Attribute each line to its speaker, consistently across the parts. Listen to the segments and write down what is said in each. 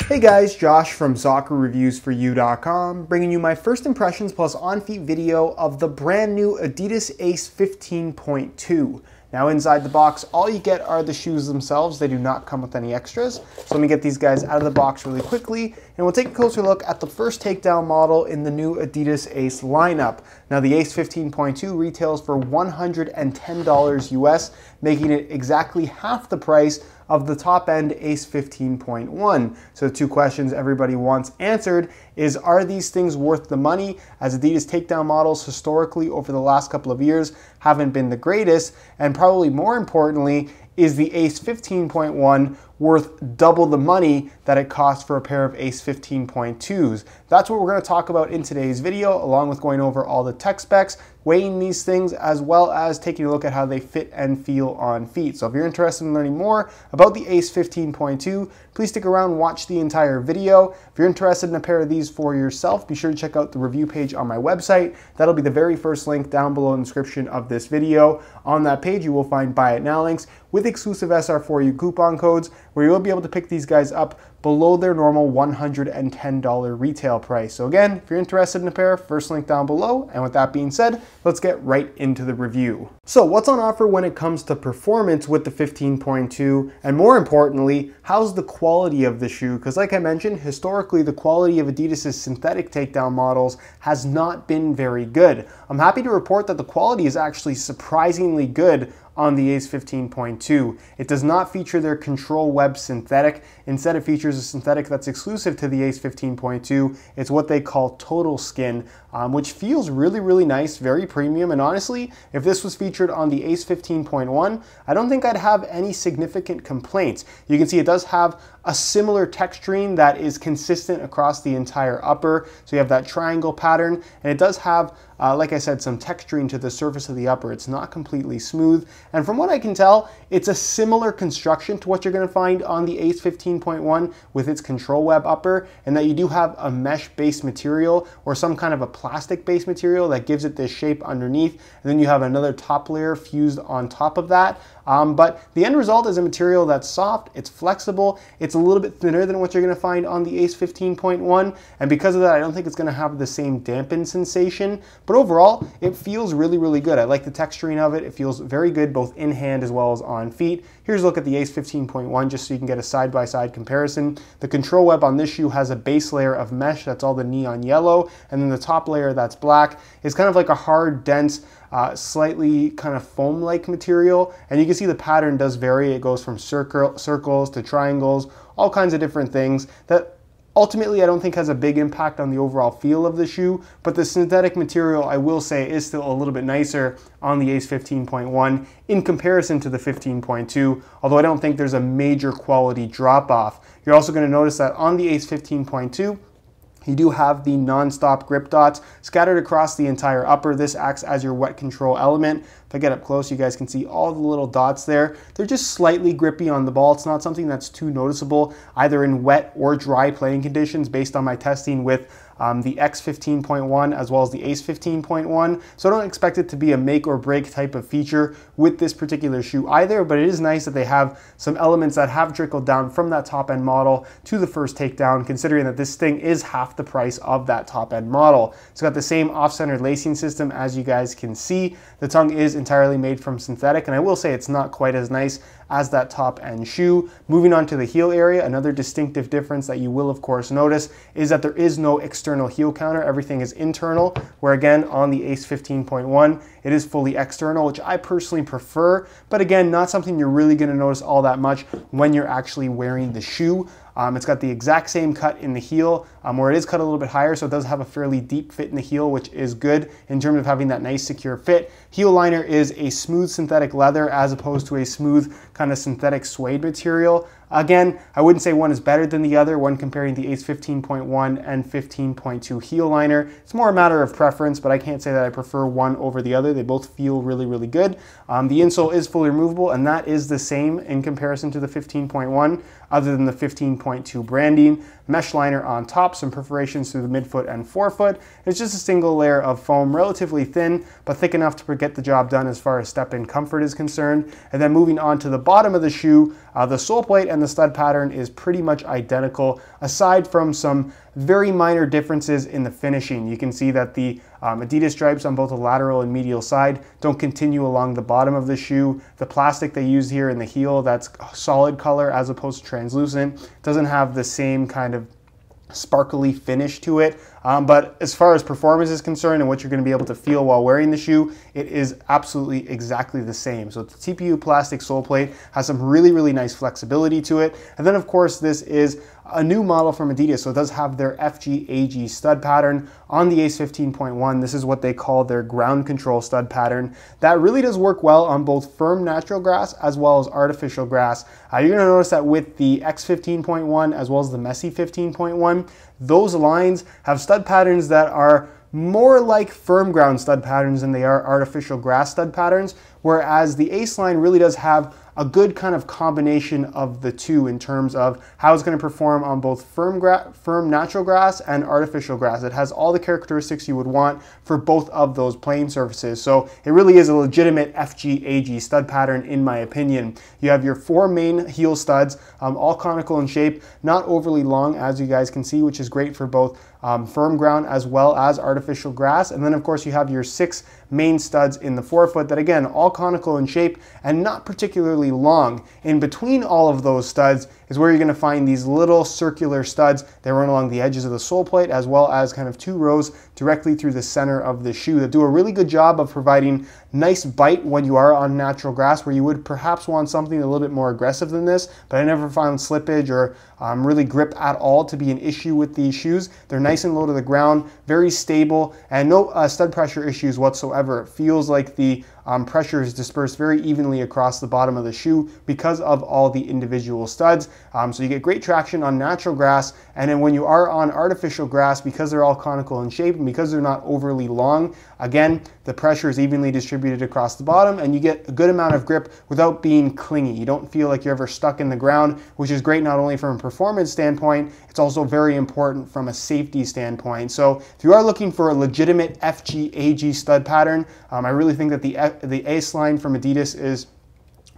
Speaker 1: Hey guys, Josh from SoccerReviewsForYou.com, bringing you my first impressions plus on-feet video of the brand new Adidas Ace 15.2. Now inside the box, all you get are the shoes themselves. They do not come with any extras. So let me get these guys out of the box really quickly, and we'll take a closer look at the first takedown model in the new Adidas Ace lineup. Now the Ace 15.2 retails for $110 US, making it exactly half the price of the top-end Ace 15.1. So the two questions everybody wants answered is, are these things worth the money? As Adidas takedown models historically over the last couple of years haven't been the greatest, and probably more importantly, is the Ace 15.1 worth double the money that it costs for a pair of Ace 15.2s? That's what we're going to talk about in today's video, along with going over all the tech specs, weighing these things, as well as taking a look at how they fit and feel on feet. So if you're interested in learning more about the Ace 15.2, please stick around and watch the entire video. If you're interested in a pair of these for yourself, be sure to check out the review page on my website. That'll be the very first link down below in the description of this video. On that page, you will find Buy It Now links with exclusive SR4U coupon codes, where you'll be able to pick these guys up below their normal $110 retail price. So again, if you're interested in a pair, first link down below. And with that being said, let's get right into the review. So what's on offer when it comes to performance with the 15.2, and more importantly, how's the quality of the shoe? Because like I mentioned, historically the quality of Adidas's synthetic takedown models has not been very good. I'm happy to report that the quality is actually surprisingly good on the Ace 15.2. It does not feature their control web synthetic. Instead, it features a synthetic that's exclusive to the Ace 15.2. It's what they call total skin, which feels really, really nice, very premium. And honestly, if this was featured on the Ace 15.1, I don't think I'd have any significant complaints. You can see it does have a similar texturing that is consistent across the entire upper. So you have that triangle pattern, and it does have, like I said, some texturing to the surface of the upper. It's not completely smooth. And from what I can tell, it's a similar construction to what you're going to find on the Ace 15.1 with its control web upper, and that you do have a mesh-based material or some kind of a plastic-based material that gives it this shape underneath, and then you have another top layer fused on top of that. But the end result is a material that's soft, it's flexible, it's a little bit thinner than what you're going to find on the Ace 15.1, and because of that, I don't think it's going to have the same dampened sensation, but overall, it feels really, really good. I like the texturing of it. It feels very good both in hand as well as on feet. Here's a look at the Ace 15.1 just so you can get a side-by-side comparison. The control web on this shoe has a base layer of mesh, that's all the neon yellow, and then the top layer that's black is kind of like a hard, dense, slightly kind of foam-like material, and you can see the pattern does vary. It goes from circles to triangles, all kinds of different things that ultimately I don't think has a big impact on the overall feel of the shoe, but the synthetic material, I will say, is still a little bit nicer on the Ace 15.1 in comparison to the 15.2, although I don't think there's a major quality drop-off. You're also going to notice that on the Ace 15.2, you do have the non-stop grip dots scattered across the entire upper. This acts as your wet control element. If I get up close, you guys can see all the little dots there. They're just slightly grippy on the ball. It's not something that's too noticeable either in wet or dry playing conditions based on my testing with the X 15.1 as well as the Ace 15.1. So I don't expect it to be a make or break type of feature with this particular shoe either, but it is nice that they have some elements that have trickled down from that top end model to the first takedown, considering that this thing is half the price of that top end model. It's got the same off-centered lacing system as you guys can see. The tongue is entirely made from synthetic, and I will say it's not quite as nice as that top end shoe. Moving on to the heel area, another distinctive difference that you will of course notice is that there is no external heel counter. Everything is internal, where again on the Ace 15.1 it is fully external, which I personally prefer, but again, not something you're really going to notice all that much when you're actually wearing the shoe. It's got the exact same cut in the heel, where it is cut a little bit higher, so it does have a fairly deep fit in the heel, which is good in terms of having that nice secure fit. Heel liner is a smooth synthetic leather as opposed to a smooth kind of synthetic suede material. Again, I wouldn't say one is better than the other when comparing the Ace 15.1 and 15.2 heel liner. It's more a matter of preference, but I can't say that I prefer one over the other. They both feel really, really good. The insole is fully removable, and that is the same in comparison to the 15.1, other than the 15.2 branding. Mesh liner on top. top, some perforations through the midfoot and forefoot. It's just a single layer of foam, relatively thin, but thick enough to get the job done as far as step-in comfort is concerned. And then moving on to the bottom of the shoe, the sole plate and the stud pattern is pretty much identical, aside from some very minor differences in the finishing. You can see that the Adidas stripes on both the lateral and medial side don't continue along the bottom of the shoe. The plastic they use here in the heel, that's solid color as opposed to translucent, doesn't have the same kind of sparkly finish to it. But as far as performance is concerned and what you're going to be able to feel while wearing the shoe, it is absolutely exactly the same. So the TPU plastic sole plate has some really nice flexibility to it. And then of course this is a new model from Adidas, so it does have their FG-AG stud pattern on the Ace 15.1. This is what they call their ground control stud pattern. That really does work well on both firm natural grass as well as artificial grass. You're going to notice that with the X 15.1 as well as the Messy 15.1, those lines have stud patterns that are more like firm ground stud patterns than they are artificial grass stud patterns, whereas the Ace line really does have a good kind of combination of the two in terms of how it's going to perform on both firm natural grass and artificial grass. It has all the characteristics you would want for both of those playing surfaces. So it really is a legitimate FG-AG stud pattern in my opinion. You have your four main heel studs, all conical in shape, not overly long as you guys can see, which is great for both firm ground as well as artificial grass. And then of course you have your 6 main studs in the forefoot that again, all conical in shape and not particularly long. In between all of those studs is where you're going to find these little circular studs that run along the edges of the sole plate, as well as kind of 2 rows directly through the center of the shoe that do a really good job of providing nice bite when you are on natural grass, where you would perhaps want something a little bit more aggressive than this, but I never found slippage or really grip at all to be an issue with these shoes. They're nice and low to the ground, very stable, and no stud pressure issues whatsoever. It feels like the pressure is dispersed very evenly across the bottom of the shoe because of all the individual studs. So you get great traction on natural grass, and then when you are on artificial grass, because they're all conical in shape and because they're not overly long, again, the pressure is evenly distributed across the bottom and you get a good amount of grip without being clingy. You don't feel like you're ever stuck in the ground, which is great not only from a performance standpoint, it's also very important from a safety standpoint. So if you are looking for a legitimate FG-AG stud pattern, I really think that the Ace line from Adidas is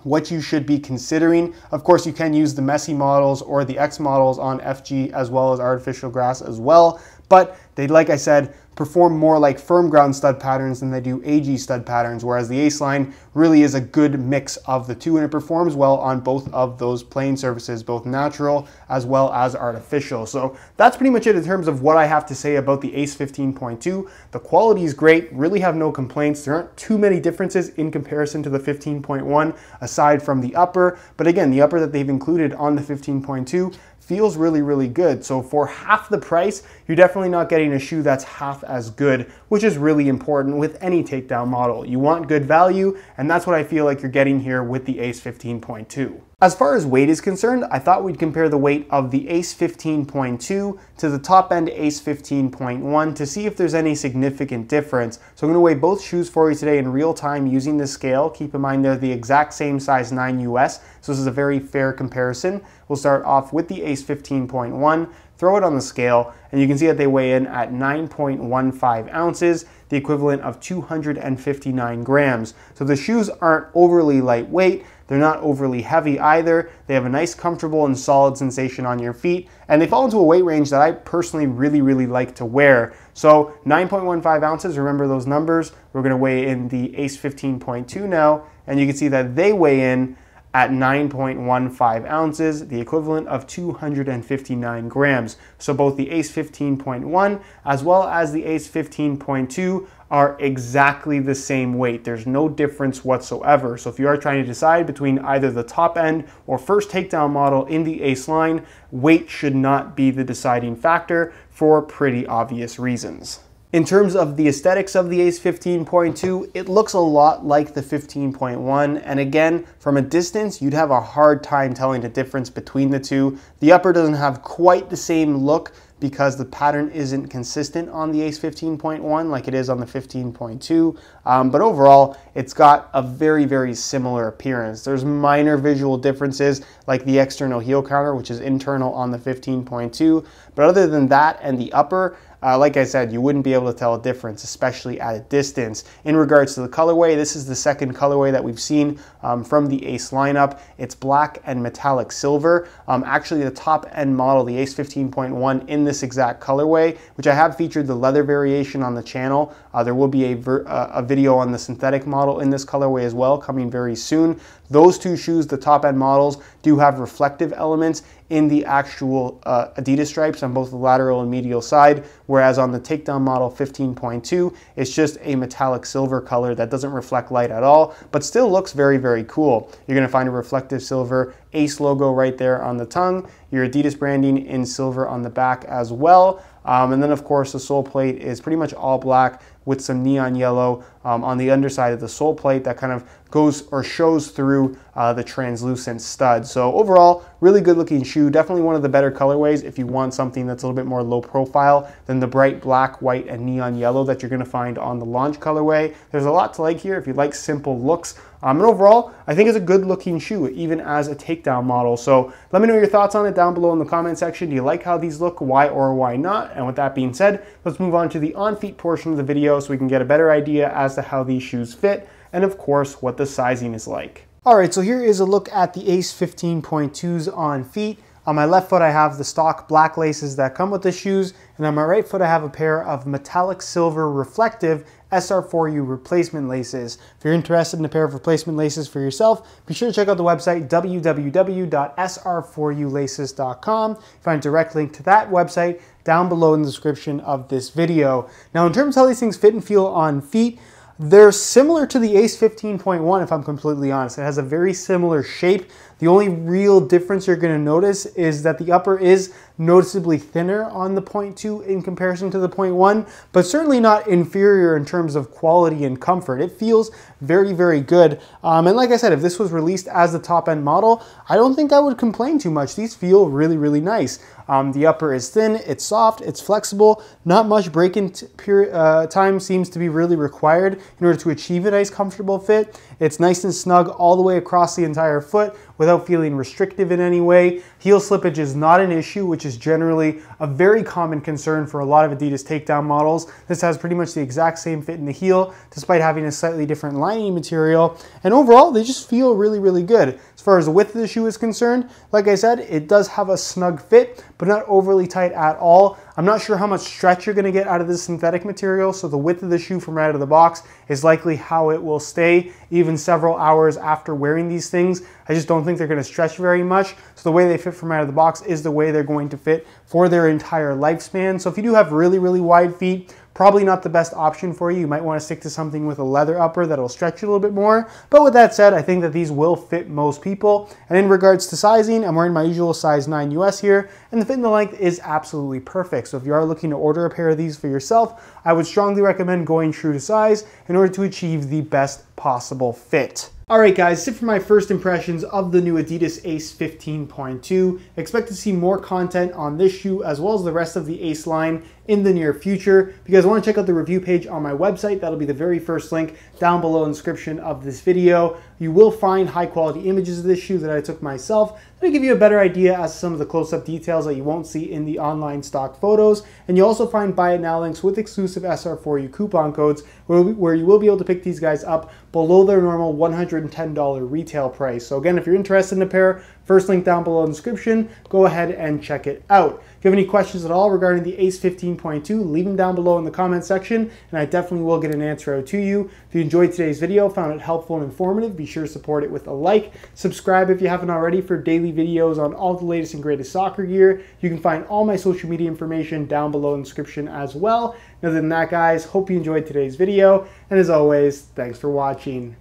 Speaker 1: what you should be considering. Of course, you can use the Messy models or the X models on FG as well as artificial grass as well, but they, like I said, perform more like firm ground stud patterns than they do AG stud patterns, whereas the Ace line really is a good mix of the two, and it performs well on both of those playing surfaces, both natural as well as artificial. So that's pretty much it in terms of what I have to say about the Ace 15.2. The quality is great, really have no complaints. There aren't too many differences in comparison to the 15.1 aside from the upper, but again, the upper that they've included on the 15.2 feels really good. So for half the price, you're definitely not getting a shoe that's half as good, which is really important with any takedown model. You want good value, and that's what I feel like you're getting here with the Ace 15.2. As far as weight is concerned, I thought we'd compare the weight of the Ace 15.2 to the top end Ace 15.1 to see if there's any significant difference. So I'm going to weigh both shoes for you today in real time using the scale. Keep in mind they're the exact same size 9 US, so this is a very fair comparison. We'll start off with the Ace 15.1, throw it on the scale, and you can see that they weigh in at 9.15 ounces, the equivalent of 259 grams. So the shoes aren't overly lightweight, they're not overly heavy either. They have a nice, comfortable, and solid sensation on your feet, and they fall into a weight range that I personally really like to wear. So 9.15 ounces, remember those numbers. We're gonna weigh in the Ace 15.2 now, and you can see that they weigh in at 9.15 ounces, the equivalent of 259 grams. So both the Ace 15.1 as well as the Ace 15.2 are exactly the same weight. There's no difference whatsoever. So if you are trying to decide between either the top end or first takedown model in the Ace line, weight should not be the deciding factor for pretty obvious reasons. In terms of the aesthetics of the Ace 15.2, it looks a lot like the 15.1, and again, from a distance, you'd have a hard time telling the difference between the two. The upper doesn't have quite the same look because the pattern isn't consistent on the Ace 15.1 like it is on the 15.2. But overall, it's got a very, very similar appearance. There's minor visual differences like the external heel counter, which is internal on the 15.2. But other than that and the upper, like I said, you wouldn't be able to tell a difference, especially at a distance. In regards to the colorway, this is the second colorway that we've seen from the Ace lineup. It's black and metallic silver. Actually, the top end model, the Ace 15.1 in this exact colorway, which I have featured the leather variation on the channel. There will be a video on the synthetic model in this colorway as well, coming very soon. Those two shoes, the top end models, do have reflective elements in the actual Adidas stripes on both the lateral and medial side, whereas on the takedown model 15.2, it's just a metallic silver color that doesn't reflect light at all, but still looks very, very cool. You're gonna find a reflective silver Ace logo right there on the tongue, your Adidas branding in silver on the back as well. And then of course the sole plate is pretty much all black with some neon yellow on the underside of the sole plate that kind of goes or shows through the translucent stud. So overall, really good looking shoe. Definitely one of the better colorways if you want something that's a little bit more low profile than the bright black, white, and neon yellow that you're gonna find on the launch colorway. There's a lot to like here if you like simple looks. And overall, I think it's a good looking shoe, even as a takedown model. So let me know your thoughts on it down below in the comment section. Do you like how these look? Why or why not? And with that being said, let's move on to the on-feet portion of the video so we can get a better idea as to how these shoes fit, and of course, what the sizing is like. All right, so here is a look at the Ace 15.2s on feet. On my left foot, I have the stock black laces that come with the shoes, and on my right foot, I have a pair of metallic silver reflective SR4U replacement laces. If you're interested in a pair of replacement laces for yourself, be sure to check out the website www.sr4ulaces.com. Find a direct link to that website down below in the description of this video. Now, in terms of how these things fit and feel on feet, they're similar to the Ace 15.1 if I'm completely honest. It has a very similar shape. The only real difference you're going to notice is that the upper is noticeably thinner on the 0.2 in comparison to the 0.1, but certainly not inferior in terms of quality and comfort. It feels very, very good. And like I said, if this was released as the top end model, I don't think I would complain too much. These feel really, really nice. The upper is thin, it's soft, it's flexible. Not much break-in time seems to be really required in order to achieve a nice, comfortable fit. It's nice and snug all the way across the entire foot without feeling restrictive in any way. Heel slippage is not an issue, which is generally a very common concern for a lot of Adidas takedown models. This has pretty much the exact same fit in the heel, despite having a slightly different lining material. And overall, they just feel really, really good. As far as the width of the shoe is concerned, like I said, it does have a snug fit, but not overly tight at all. I'm not sure how much stretch you're gonna get out of this synthetic material, so the width of the shoe from right out of the box is likely how it will stay even several hours after wearing these things. I just don't think they're gonna stretch very much. So the way they fit from out of the box is the way they're going to fit for their entire lifespan. So if you do have really, really wide feet, probably not the best option for you. You might want to stick to something with a leather upper that'll stretch you a little bit more. But with that said, I think that these will fit most people. And in regards to sizing, I'm wearing my usual size 9 US here, and the fit and the length is absolutely perfect. So if you are looking to order a pair of these for yourself, I would strongly recommend going true to size in order to achieve the best possible fit. Alright guys, that's it for my first impressions of the new Adidas Ace 15.2. Expect to see more content on this shoe as well as the rest of the Ace line in the near future. If you guys want to check out the review page on my website, that'll be the very first link down below in the description of this video. You will find high quality images of this shoe that I took myself to give you a better idea as to some of the close-up details that you won't see in the online stock photos. And you'll also find buy it now links with exclusive SR4U coupon codes where you will be able to pick these guys up below their normal $110 retail price. So again, if you're interested in a pair, first link down below in the description, go ahead and check it out. If you have any questions at all regarding the Ace 15.2, leave them down below in the comment section, and I definitely will get an answer out to you. If you enjoyed today's video, found it helpful and informative, be sure to support it with a like. Subscribe if you haven't already for daily videos on all the latest and greatest soccer gear. You can find all my social media information down below in the description as well. Other than that, guys, hope you enjoyed today's video, and as always, thanks for watching.